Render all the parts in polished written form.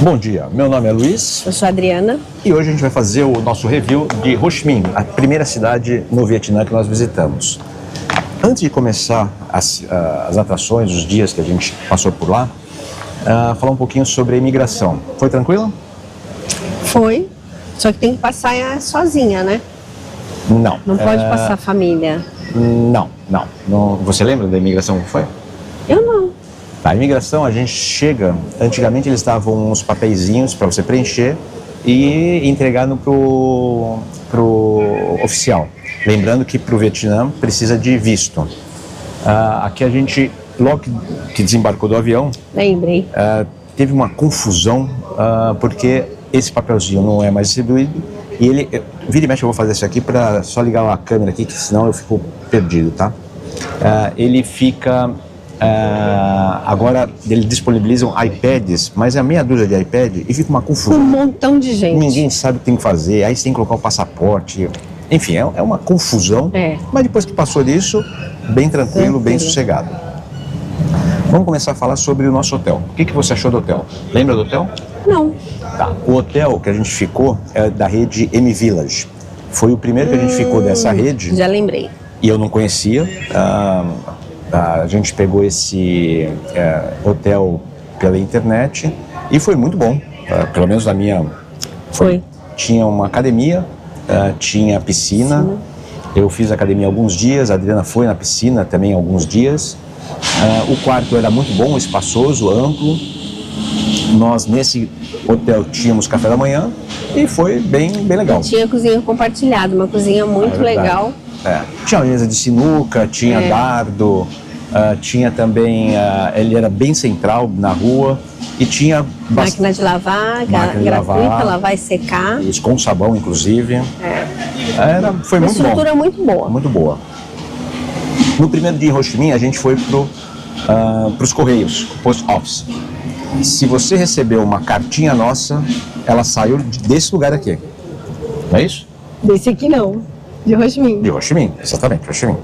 Bom dia, meu nome é Luiz. Eu sou a Adriana. E hoje a gente vai fazer o nosso review de Ho Chi Minh, a primeira cidade no Vietnã que nós visitamos. Antes de começar as atrações, os dias que a gente passou por lá, falar um pouquinho sobre a imigração. Foi tranquilo? Foi, só que tem que passar sozinha, né? Não. Não pode passar família. Não. Você lembra da imigração que foi? Eu não. A imigração, a gente chega, antigamente eles davam uns papeizinhos para você preencher e entregar pro oficial. Lembrando que para o Vietnã precisa de visto. Aqui a gente, logo que desembarcou do avião, Lembrei. teve uma confusão, porque esse papelzinho não é mais distribuído e ele, vira e mexe, eu vou fazer isso aqui para só ligar a câmera aqui, que senão eu fico perdido, tá? Ele fica... agora eles disponibilizam iPads, mas é meia dúzia de iPad e fica uma confusão. Um montão de gente. Ninguém sabe o que tem que fazer, aí você tem que colocar o passaporte. Enfim, é uma confusão, mas depois que passou disso, bem tranquilo, bem sossegado. Vamos começar a falar sobre o nosso hotel. O que você achou do hotel? Lembra do hotel? Não. Tá. O hotel que a gente ficou é da rede M Village. Foi o primeiro que a gente ficou dessa rede. Já lembrei. E eu não conhecia. A gente pegou esse hotel pela internet e foi muito bom, pelo menos na minha... Foi. Tinha uma academia, tinha piscina. Eu fiz academia alguns dias, a Adriana foi na piscina também alguns dias. O quarto era muito bom, espaçoso, amplo. Nós nesse hotel tínhamos café da manhã e foi bem legal. Tinha cozinha compartilhada, uma cozinha muito legal. Tinha mesa de sinuca, tinha dardo, tinha também, ele era bem central na rua e tinha máquina de lavar, gratuita, lavar e secar. Isso, com sabão inclusive. Foi muito bom. Uma estrutura muito boa. Muito boa. No primeiro dia em Ho Chi Minh a gente foi pros Correios, Post Office. Se você recebeu uma cartinha nossa, ela saiu desse lugar aqui. Não é isso? Desse aqui não. De Ho Chi Minh. De Ho Chi Minh, exatamente, Ho Chi Minh.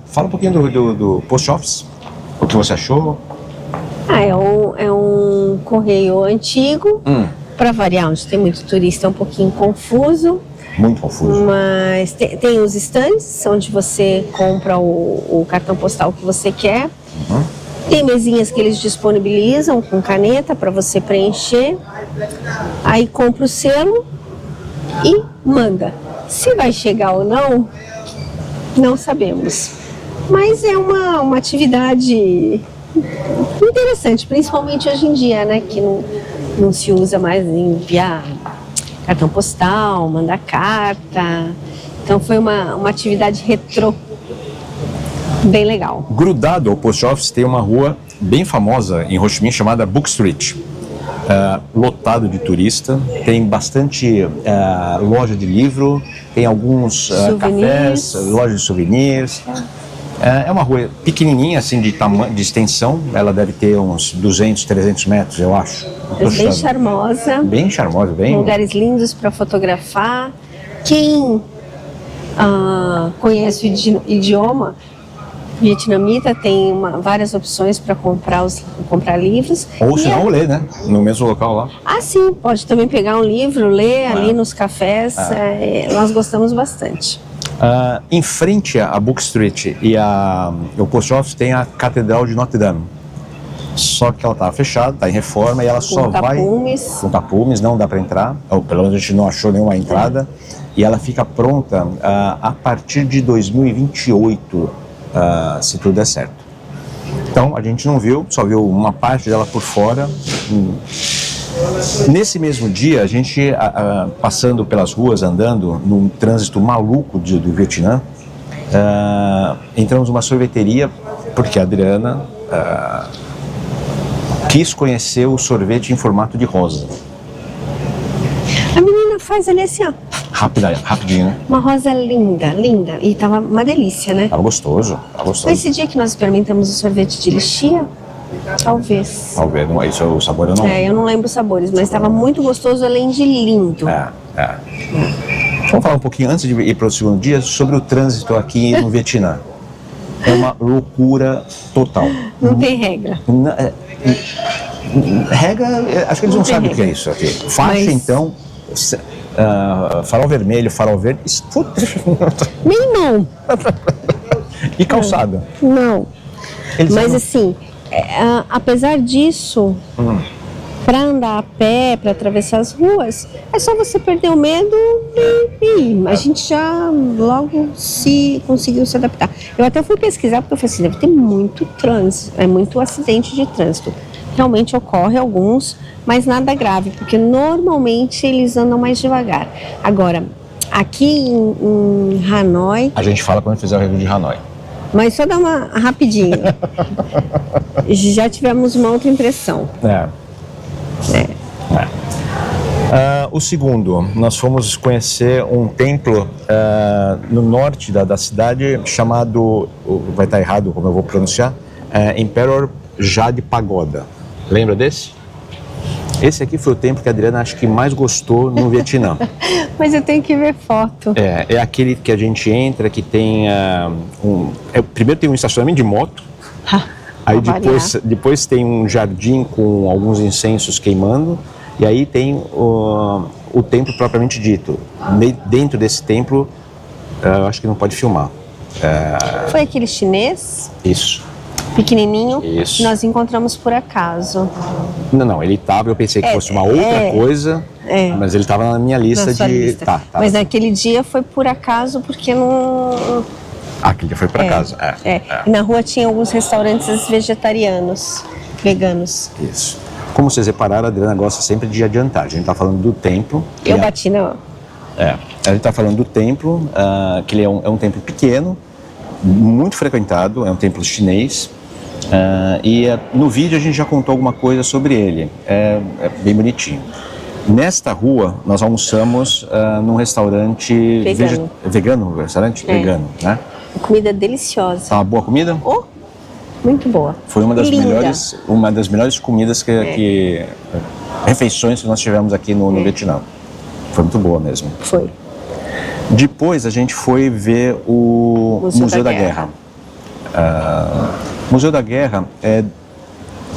Fala um pouquinho do Post Office, o que você achou? É um correio antigo, para variar, onde tem muito turista, é um pouquinho confuso. Muito confuso. Mas tem os stands, onde você compra o cartão postal que você quer. Tem mesinhas que eles disponibilizam com caneta para você preencher. Aí compra o selo e manda. Se vai chegar ou não sabemos. Mas é uma atividade interessante, principalmente hoje em dia, né? Que não se usa mais em enviar cartão postal, mandar carta. Então foi uma atividade retrô bem legal. Grudado ao Post Office tem uma rua bem famosa em Ho Chi Minh chamada Book Street. Lotado de turista, tem bastante loja de livro, tem alguns cafés, lojas de souvenirs. É uma rua pequenininha, assim, de extensão, ela deve ter uns 200, 300 metros, eu acho. Bem charmosa. Bem charmosa, bem... Lugares lindos para fotografar. Quem conhece o idioma vietnamita tem várias opções para comprar livros. Ou se não, ler, né? No mesmo local lá. Sim, pode também pegar um livro, ler ali nos cafés. Nós gostamos bastante. Em frente à Book Street e o Post Office tem a Catedral de Notre Dame. Só que ela está fechada, está em reforma e ela só vai... Com tapumes, não dá para entrar. Ou pelo menos a gente não achou nenhuma entrada. E ela fica pronta a partir de 2028. Se tudo der certo. Então a gente não viu, só viu uma parte dela por fora. Nesse mesmo dia, a gente passando pelas ruas, andando num trânsito maluco do Vietnã, entramos numa sorveteria porque a Adriana quis conhecer o sorvete em formato de rosa. A menina faz ali assim, ó. Rapidinho, né? Uma rosa linda. E tava uma delícia, né? Tava gostoso. Esse dia que nós experimentamos o sorvete de lixia, talvez. Talvez, não é isso, o sabor eu não... Eu não lembro os sabores, mas estava muito gostoso, além de lindo. Vamos falar um pouquinho, antes de ir para o segundo dia, sobre o trânsito aqui no Vietnã. É uma loucura total. Não tem regra. Regra, acho que eles não sabem o que é isso aqui. Faixa, então, farol vermelho, farol verde, nem não. E calçada? Não. Mas assim, apesar disso, para andar a pé, para atravessar as ruas, é só você perder o medo e a gente já logo conseguiu se adaptar. Eu até fui pesquisar porque eu falei assim, deve ter muito trânsito, muito acidente de trânsito. Realmente ocorre alguns, mas nada grave, porque normalmente eles andam mais devagar. Agora, aqui em Hanoi... A gente fala quando fizer o review de Hanoi. Mas só dar uma rapidinho. Já tivemos uma outra impressão. O segundo, nós fomos conhecer um templo no norte da cidade chamado, vai estar errado como eu vou pronunciar, Emperor Jade Pagoda. Lembra desse? Esse aqui foi o templo que a Adriana acho que mais gostou no Vietnã. Mas eu tenho que ver foto. É aquele que a gente entra, que tem primeiro tem um estacionamento de moto, aí depois tem um jardim com alguns incensos queimando, e aí tem o templo propriamente dito. Dentro desse templo, eu acho que não pode filmar. Foi aquele chinês? Isso. Pequenininho? Isso. Nós encontramos por acaso. Não, ele estava, eu pensei que fosse uma outra coisa, mas ele estava na minha lista na sua lista. Tá. Mas naquele dia foi por acaso, porque não... Aquele dia foi por acaso, E na rua tinha alguns restaurantes vegetarianos, veganos. Isso. Como vocês repararam, a Adriana gosta sempre de adiantar. A gente está falando do templo. Eu bati na... A gente está falando do templo, que ele é um templo pequeno, muito frequentado, é um templo chinês. No vídeo a gente já contou alguma coisa sobre ele, é bem bonitinho. Nesta rua nós almoçamos num restaurante vegano, vegano, né? Comida deliciosa. Uma boa comida? Muito boa. Foi uma das melhores comidas refeições que nós tivemos aqui no Vietnã. Foi muito boa mesmo. Foi. Depois a gente foi ver o Museu da Guerra. O Museu da Guerra,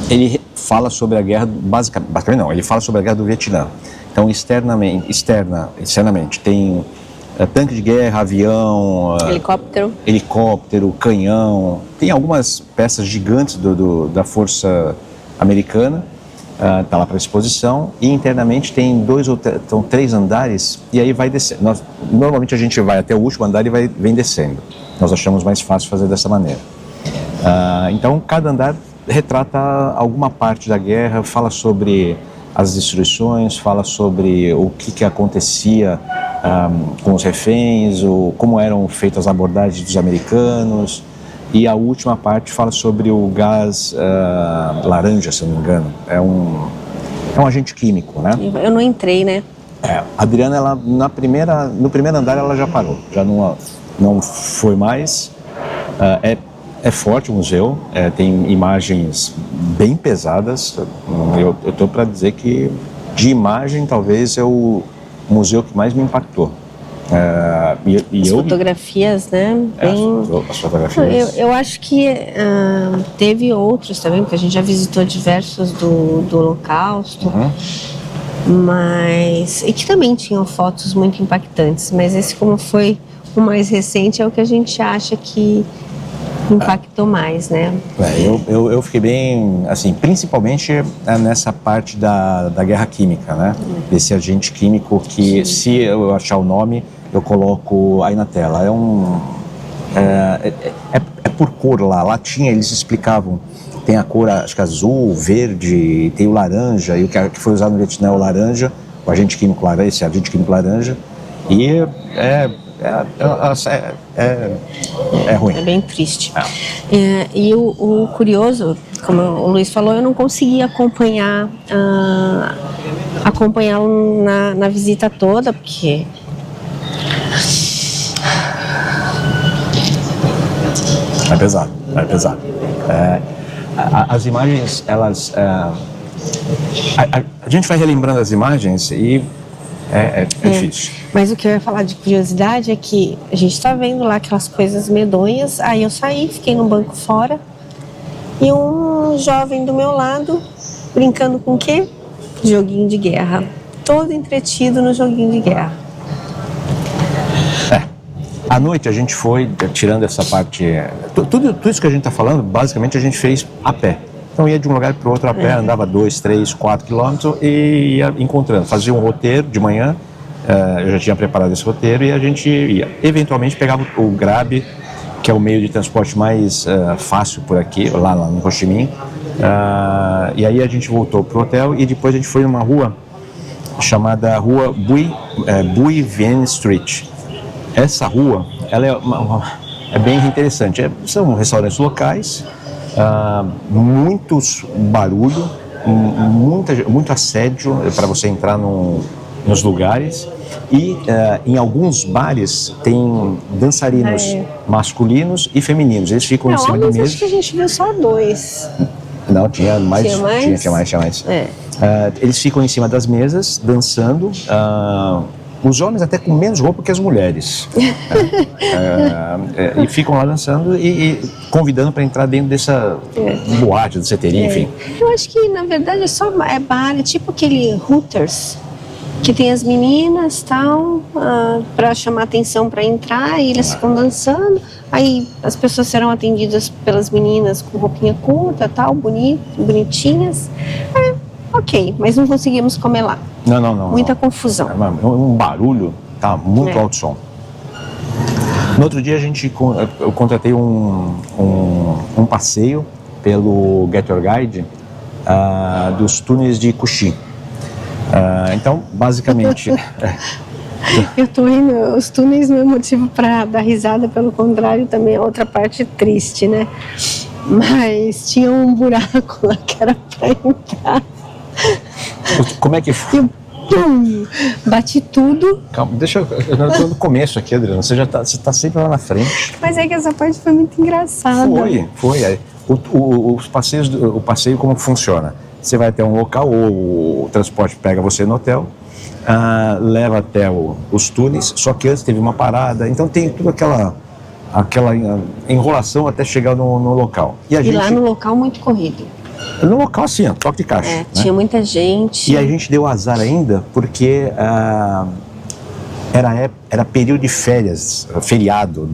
ele fala sobre a guerra, basicamente não, ele fala sobre a guerra do Vietnã. Então, externamente tem tanque de guerra, avião, helicóptero, canhão. Tem algumas peças gigantes da Força Americana, está lá para exposição. E internamente tem 3 andares e aí vai descendo. Normalmente a gente vai até o último andar e vem descendo. Nós achamos mais fácil fazer dessa maneira. Então, cada andar retrata alguma parte da guerra, fala sobre as destruições, fala sobre o que acontecia com os reféns, como eram feitas as abordagens dos americanos, e a última parte fala sobre o gás laranja, se não me engano. É um agente químico, né? Eu não entrei, né? A Adriana, ela, no primeiro andar ela já parou, já não foi mais. É forte o museu, tem imagens bem pesadas. Eu estou para dizer que, de imagem, talvez é o museu que mais me impactou. As fotografias, né? As fotografias. Eu acho que teve outros também, porque a gente já visitou diversos do Holocausto, e que também tinham fotos muito impactantes. Mas esse, como foi o mais recente, é o que a gente acha que impactou mais, né? Eu fiquei bem, assim, principalmente nessa parte da guerra química, né? Desse agente químico que, se eu achar o nome, eu coloco aí na tela. É por cor lá tinha, eles explicavam, tem a cor, acho que azul, verde, tem o laranja, e o que foi usado no Vietnã é o laranja, o agente químico laranja, esse agente químico laranja, e é ruim. É bem triste. E o curioso, como o Luiz falou, eu não consegui acompanhá-lo na visita toda, porque... É pesado. As imagens, elas... A gente vai relembrando as imagens e é difícil. Mas o que eu ia falar de curiosidade é que a gente está vendo lá aquelas coisas medonhas. Aí eu saí, fiquei no banco fora, e um jovem do meu lado Brincando com o quê? Joguinho de guerra. Todo entretido no joguinho de guerra. À noite a gente foi, tirando essa parte... Tudo isso que a gente está falando, basicamente a gente fez a pé. Então ia de um lugar para o outro a pé, andava 2, 3, 4 quilômetros e ia encontrando. Fazia um roteiro de manhã, eu já tinha preparado esse roteiro e a gente ia. Eventualmente pegava o Grab, que é o meio de transporte mais fácil por aqui, lá no Ho Chi Minh. E aí a gente voltou para o hotel e depois a gente foi numa rua chamada Rua Bui Vien Street. Essa rua, ela é bem interessante. São restaurantes locais, muitos barulho, muito assédio para você entrar nos lugares. E em alguns bares tem dançarinos masculinos e femininos. Eles ficam em cima de mesa. Acho que a gente viu só 2. Não, tinha mais. Tinha mais. Eles ficam em cima das mesas, dançando. Os homens até com menos roupa que as mulheres. E ficam lá dançando e convidando para entrar dentro dessa boate, do ceteria, enfim. Eu acho que, na verdade, é bar, é tipo aquele Hooters, que tem as meninas, tal, para chamar atenção para entrar, e eles ficam dançando. Aí as pessoas serão atendidas pelas meninas com roupinha curta, tal, bonitinhas. Ok, mas não conseguimos comer lá. Não. Muita confusão. Um barulho, tá muito alto som. No outro dia eu contratei um passeio pelo Get Your Guide dos túneis de Cuxi. Então, basicamente... Eu tô rindo, os túneis não é motivo para dar risada, pelo contrário, também é outra parte triste, né? Mas tinha um buraco lá que era para entrar. Como é que foi? Bati tudo. Calma, eu tô no começo aqui, Adriano. Você tá sempre lá na frente. Mas é que essa parte foi muito engraçada. Foi. O passeio como funciona? Você vai até um local, ou o transporte pega você no hotel, leva até os túneis, só que antes teve uma parada, então tem toda aquela enrolação até chegar no local. E lá no local muito corrido. No local, assim, toque de caixa. Né? Tinha muita gente. E a gente deu azar ainda porque era período de férias, feriado.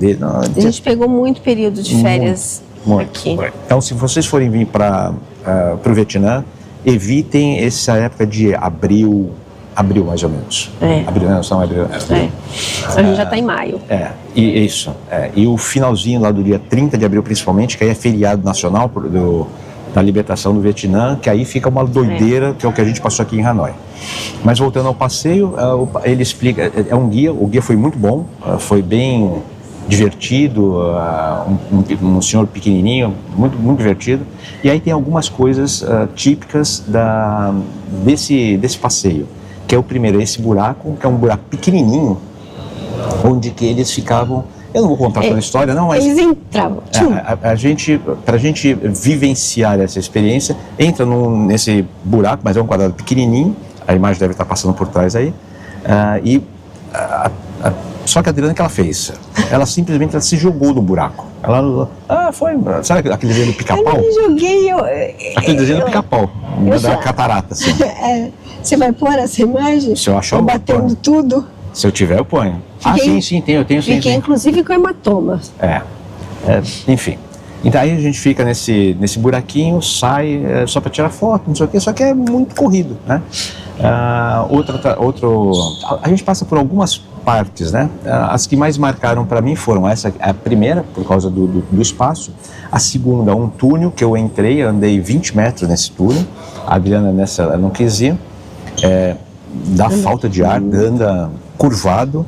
A gente pegou muito período de férias aqui. Então, se vocês forem vir para o Vietnã, evitem essa época de abril mais ou menos. Abril. A gente já está em maio. E o finalzinho lá do dia 30 de abril, principalmente, que aí é feriado nacional da libertação do Vietnã, que aí fica uma doideira, que é o que a gente passou aqui em Hanoi. Mas voltando ao passeio, ele explica, o guia foi muito bom, foi bem divertido, um senhor pequenininho, muito, muito divertido. E aí tem algumas coisas típicas desse passeio, que é o primeiro, esse buraco, que é um buraco pequenininho, onde que eles ficavam... Eu não vou contar toda a história, não, mas... Eles entravam. Pra gente vivenciar essa experiência, entra nesse buraco, mas é um quadrado pequenininho, a imagem deve estar passando por trás aí, só que a Adriana, que ela fez? Ela simplesmente se jogou no buraco. Foi... Sabe aquele desenho do Pica-Pau? Eu me joguei, aquele desenho do Pica-Pau, da catarata, assim. Você vai pôr essa imagem? Se eu achar, batendo tudo? Se eu tiver, eu ponho. Sim, eu tenho. Fiquei, inclusive, com hematoma. Enfim. Então aí a gente fica nesse buraquinho, sai só para tirar foto, não sei o quê, só que é muito corrido, né? A gente passa por algumas partes, né? As que mais marcaram para mim foram a primeira, por causa do espaço. A segunda, um túnel que eu entrei, andei 20 metros nesse túnel. A Adriana ela não quis ir. Dá falta de ar, anda curvado.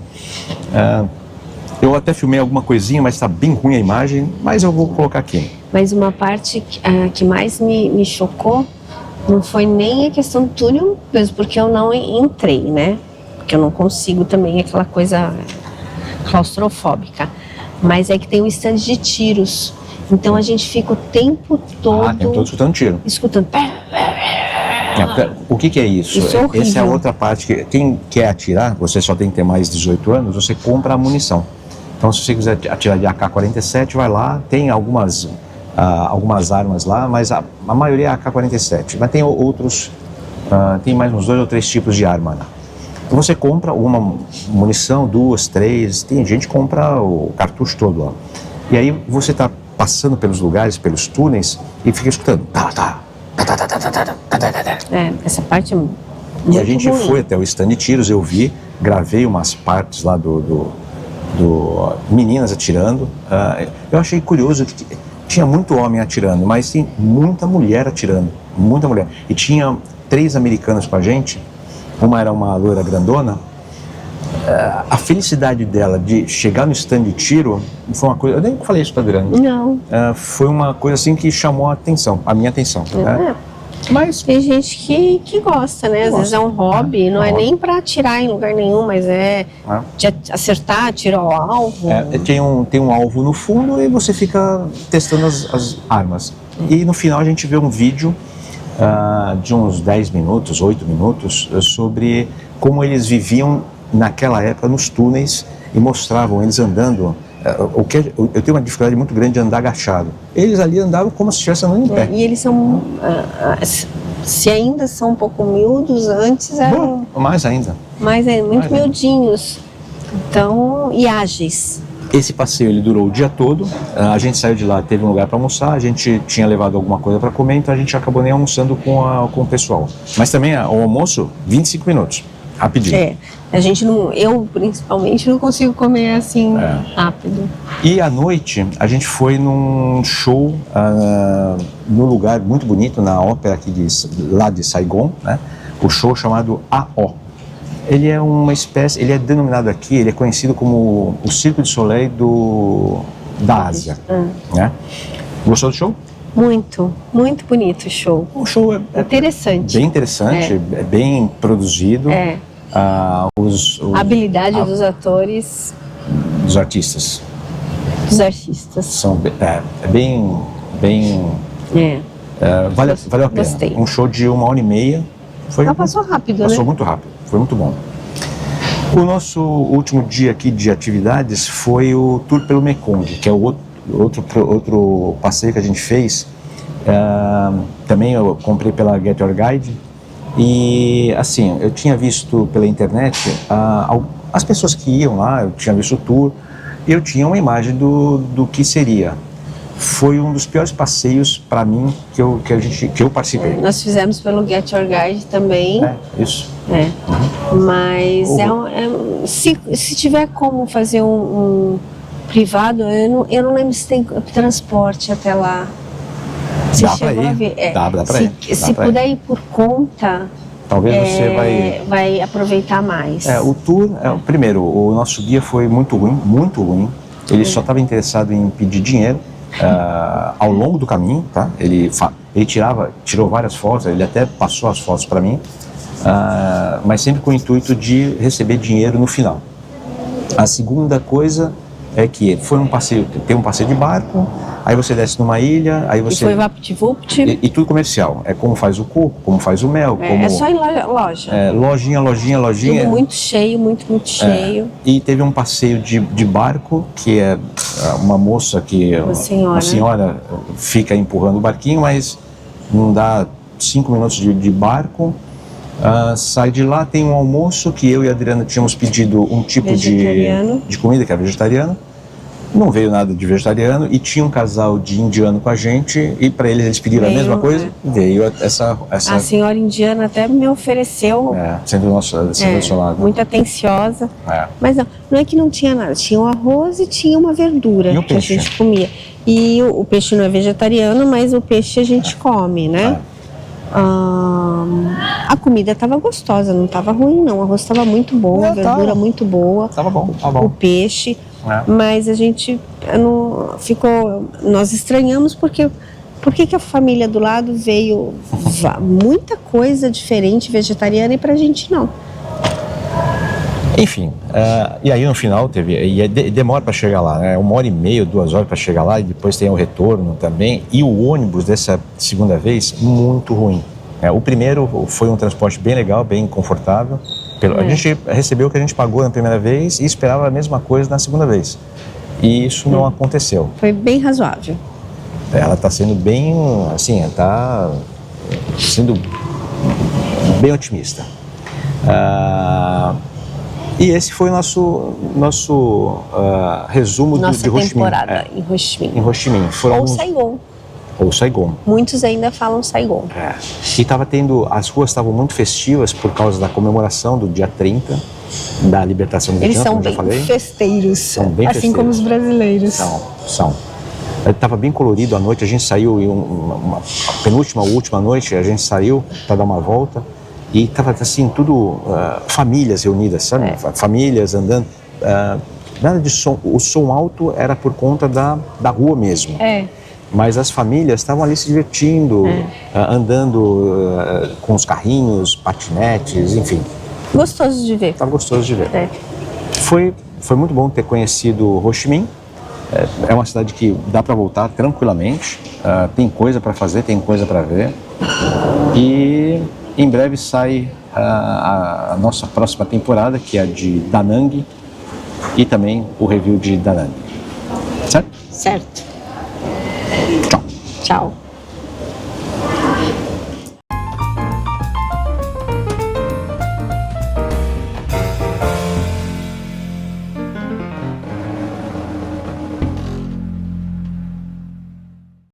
Eu até filmei alguma coisinha, mas está bem ruim a imagem, mas eu vou colocar aqui. Mas uma parte que mais me chocou não foi nem a questão do túnel, mesmo porque eu não entrei, né? Porque eu não consigo também aquela coisa claustrofóbica. Mas é que tem um stand de tiros. Então a gente fica o tempo todo... escutando tiro. Escutando. O que é isso? Isso é horrível. Essa é a outra parte que quem quer atirar, você só tem que ter mais de 18 anos, você compra a munição. Então se você quiser atirar de AK-47, vai lá, tem algumas algumas armas lá, mas a maioria é AK-47. Mas tem outros, tem mais uns 2 ou 3 tipos de arma lá. Você compra uma munição, 2, 3, tem gente que compra o cartucho todo lá. E aí você está passando pelos lugares, pelos túneis e fica escutando. Essa parte é muito E a gente ruim. foi até o stand de tiros, eu vi, gravei umas partes lá do meninas atirando. Eu achei curioso que tinha muito homem atirando, mas tem muita mulher atirando, muita mulher. E tinha 3 americanas com a gente, uma era uma loira grandona. A felicidade dela de chegar no stand de tiro foi uma coisa, eu nem falei isso pra Adriana. Não. Foi uma coisa assim que chamou a minha atenção. Né? Mas tem gente que gosta, né? Às vezes é um hobby, não é nem para atirar em lugar nenhum, mas de acertar, tirar o alvo. Tem um alvo no fundo e você fica testando as armas. E no final a gente vê um vídeo de uns 10 minutos, 8 minutos, sobre como eles viviam naquela época nos túneis e mostravam eles andando. Eu tenho uma dificuldade muito grande de andar agachado. Eles ali andavam como se estivessem andando em pé. E eles são, se ainda são um pouco miúdos, antes eram... Mais ainda. Muito miudinhos. Então, e ágeis. Esse passeio ele durou o dia todo. A gente saiu de lá, teve um lugar para almoçar. A gente tinha levado alguma coisa para comer, então a gente acabou nem almoçando com o pessoal. Mas também o almoço, 25 minutos, rapidinho. A gente não, eu principalmente não consigo comer assim rápido. E à noite a gente foi num show num lugar muito bonito, na ópera aqui lá de Saigon, né? O show chamado AO. Ele é uma espécie, ele é denominado aqui, ele é conhecido como o Cirque du Soleil da Ásia. Né? Gostou do show? Muito bonito o show. O show é interessante. Bem interessante, é bem produzido. A habilidade dos atores. Dos artistas. Dos artistas. São valeu a pena. Gostei. Um show de 1h30. Passou rápido, Passou muito rápido, foi muito bom. O nosso último dia aqui de atividades foi o tour pelo Mekong, que é o outro passeio que a gente fez. Também eu comprei pela Get Your Guide. E assim, eu tinha visto pela internet as pessoas que iam lá, eu tinha visto o tour, e eu tinha uma imagem do que seria. Foi um dos piores passeios para mim que eu participei. Nós fizemos pelo Get Your Guide também. Isso. Mas se tiver como fazer um privado, eu não lembro se tem transporte até lá. Dá para ir. Dá para ir. Se puder ir por conta, talvez você vai aproveitar mais. O tour, primeiro, o nosso guia foi muito ruim. Ele só estava interessado em pedir dinheiro. Ao longo do caminho, tá? Ele tirou várias fotos, ele até passou as fotos para mim, mas sempre com o intuito de receber dinheiro no final. A segunda coisa é que tem um passeio de barco, aí você desce numa ilha, aí você... E foi vapt-vupt. E tudo comercial, é como faz o coco, como faz o mel. É só ir loja. Lojinha. Tudo muito cheio, muito cheio. E teve um passeio de barco, que é uma moça uma senhora fica empurrando o barquinho, mas não dá 5 minutos de barco. Sai de lá, tem um almoço que eu e a Adriana tínhamos pedido um tipo de comida que é vegetariana. Não veio nada de vegetariano e tinha um casal de indiano com a gente e para eles pediram a mesma coisa. Veio essa... A senhora indiana até me ofereceu. Sendo do seu lado. Muito atenciosa. Mas não é que não tinha nada. Tinha o arroz e tinha uma verdura que a gente comia. E o peixe não é vegetariano, mas o peixe a gente come, né? A comida estava gostosa, não estava ruim não. O arroz estava muito bom, a verdura muito boa. Estava bom. O peixe. Mas a gente nós estranhamos por que a família do lado veio muita coisa diferente vegetariana e pra gente não. Enfim, e aí no final demora para chegar lá, né? 1h30, 2 horas para chegar lá, e depois tem o retorno também. E o ônibus dessa segunda vez, muito ruim. O primeiro foi um transporte bem legal, bem confortável. A gente recebeu o que a gente pagou na primeira vez e esperava a mesma coisa na segunda vez. E isso não aconteceu. Foi bem razoável. Ela está sendo bem, assim, está sendo bem otimista. E esse foi o nosso resumo de Ho Chi Minh. Temporada em Ho Chi Minh. Em Ho Chi Minh. Ou Saigon. Ou Saigon. Muitos ainda falam Saigon. E estava tendo, as ruas estavam muito festivas por causa da comemoração do dia 30 da libertação do Vietnã, como eu já falei. Eles são bem festeiros, são bem assim festeiros. como os brasileiros. São. Estava bem colorido à noite, a gente saiu, uma penúltima ou última noite, a gente saiu para dar uma volta e estava assim, tudo, famílias reunidas, sabe? Famílias andando, nada de som, o som alto era por conta da rua mesmo. Mas as famílias estavam ali se divertindo, andando com os carrinhos, patinetes, enfim. Gostoso de ver. Estava gostoso de ver. Foi muito bom ter conhecido Ho Chi Minh. É uma cidade que dá para voltar tranquilamente. Tem coisa para fazer, tem coisa para ver. E em breve sai a nossa próxima temporada, que é a de Da Nang, e também o review de Da Nang. Certo? Certo. Tchau. Tchau.